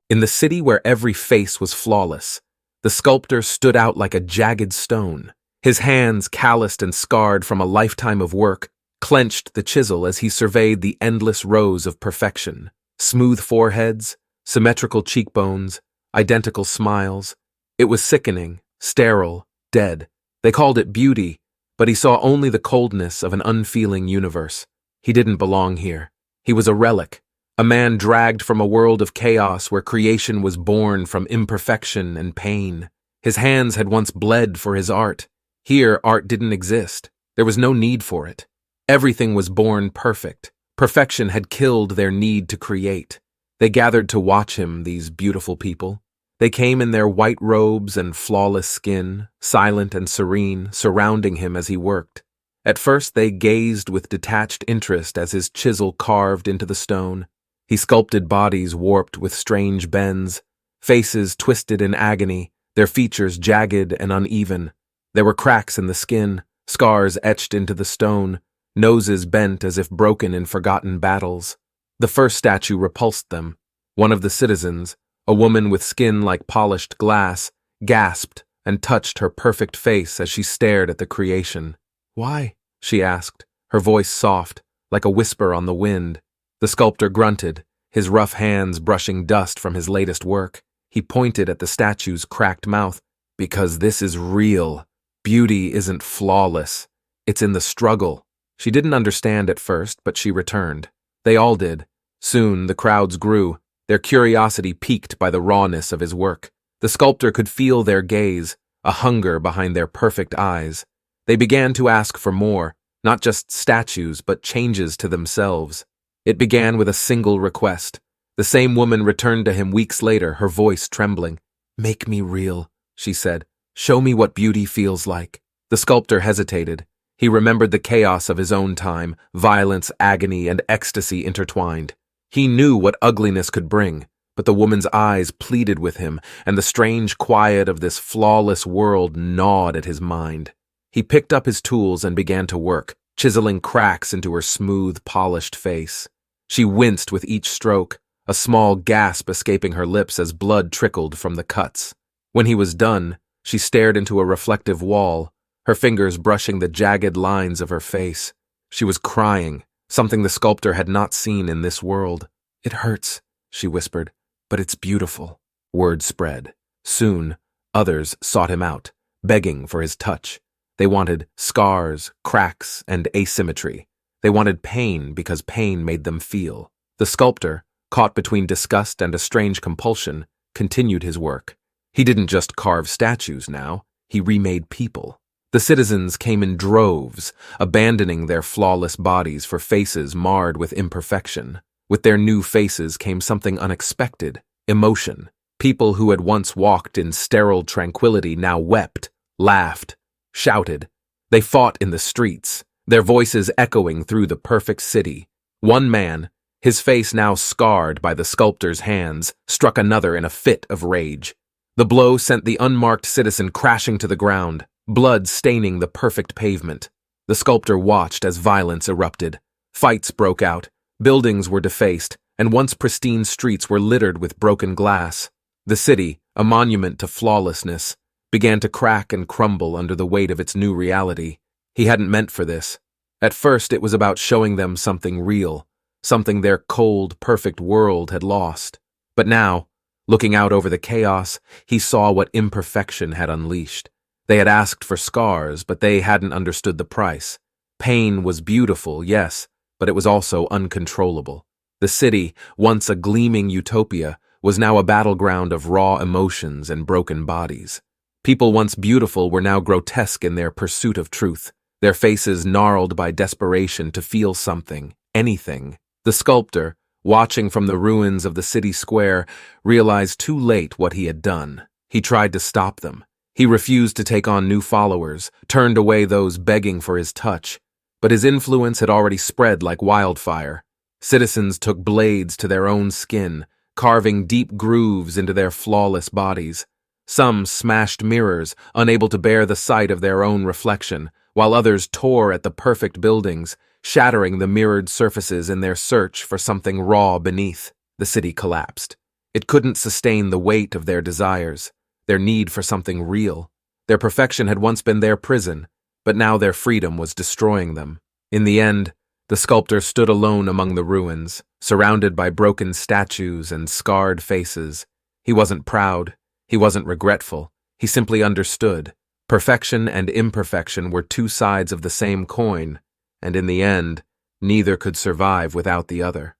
In the city where every face was flawless, the sculptor stood out like a jagged stone. His hands, calloused and scarred from a lifetime of work, clenched the chisel as he surveyed the endless rows of perfection. Smooth foreheads, symmetrical cheekbones, identical smiles. It was sickening, sterile, dead. They called it beauty, but he saw only the coldness of an unfeeling universe. He didn't belong here. He was a relic, a man dragged from a world of chaos where creation was born from imperfection and pain. His hands had once bled for his art. Here, art didn't exist. There was no need for it. Everything was born perfect. Perfection had killed their need to create. They gathered to watch him, these beautiful people. They came in their white robes and flawless skin, silent and serene, surrounding him as he worked. At first they gazed with detached interest as his chisel carved into the stone. He sculpted bodies warped with strange bends, faces twisted in agony, their features jagged and uneven. There were cracks in the skin, scars etched into the stone, noses bent as if broken in forgotten battles. The first statue repulsed them. One of the citizens, a woman with skin like polished glass, gasped and touched her perfect face as she stared at the creation. "Why?" she asked, her voice soft, like a whisper on the wind. The sculptor grunted, his rough hands brushing dust from his latest work. He pointed at the statue's cracked mouth. "Because this is real. Beauty isn't flawless. It's in the struggle." She didn't understand at first, but she returned. They all did. Soon the crowds grew, their curiosity piqued by the rawness of his work. The sculptor could feel their gaze, a hunger behind their perfect eyes. They began to ask for more, not just statues, but changes to themselves. It began with a single request. The same woman returned to him weeks later, her voice trembling. "Make me real," she said. "Show me what beauty feels like." The sculptor hesitated. He remembered the chaos of his own time, violence, agony, and ecstasy intertwined. He knew what ugliness could bring, but the woman's eyes pleaded with him, and the strange quiet of this flawless world gnawed at his mind. He picked up his tools and began to work, chiseling cracks into her smooth, polished face. She winced with each stroke, a small gasp escaping her lips as blood trickled from the cuts. When he was done, she stared into a reflective wall, her fingers brushing the jagged lines of her face. She was crying, something the sculptor had not seen in this world. "It hurts," she whispered, "but it's beautiful." Word spread. Soon, others sought him out, begging for his touch. They wanted scars, cracks, and asymmetry. They wanted pain because pain made them feel. The sculptor, caught between disgust and a strange compulsion, continued his work. He didn't just carve statues now, he remade people. The citizens came in droves, abandoning their flawless bodies for faces marred with imperfection. With their new faces came something unexpected, emotion. People who had once walked in sterile tranquility now wept, laughed, shouted. They fought in the streets, their voices echoing through the perfect city. One man, his face now scarred by the sculptor's hands, struck another in a fit of rage. The blow sent the unmarked citizen crashing to the ground, blood staining the perfect pavement. The sculptor watched as violence erupted. Fights broke out, buildings were defaced, and once pristine streets were littered with broken glass. The city, a monument to flawlessness, began to crack and crumble under the weight of its new reality. He hadn't meant for this. At first it was about showing them something real, something their cold, perfect world had lost. But now, looking out over the chaos, he saw what imperfection had unleashed. They had asked for scars, but they hadn't understood the price. Pain was beautiful, yes, but it was also uncontrollable. The city, once a gleaming utopia, was now a battleground of raw emotions and broken bodies. People once beautiful were now grotesque in their pursuit of truth, their faces gnarled by desperation to feel something, anything. The sculptor, watching from the ruins of the city square, realized too late what he had done. He tried to stop them. He refused to take on new followers, turned away those begging for his touch. But his influence had already spread like wildfire. Citizens took blades to their own skin, carving deep grooves into their flawless bodies. Some smashed mirrors, unable to bear the sight of their own reflection, while others tore at the perfect buildings, shattering the mirrored surfaces in their search for something raw beneath. The city collapsed. It couldn't sustain the weight of their desires, their need for something real. Their perfection had once been their prison, but now their freedom was destroying them. In the end, the sculptor stood alone among the ruins, surrounded by broken statues and scarred faces. He wasn't proud, he wasn't regretful, he simply understood. Perfection and imperfection were two sides of the same coin, and in the end, neither could survive without the other.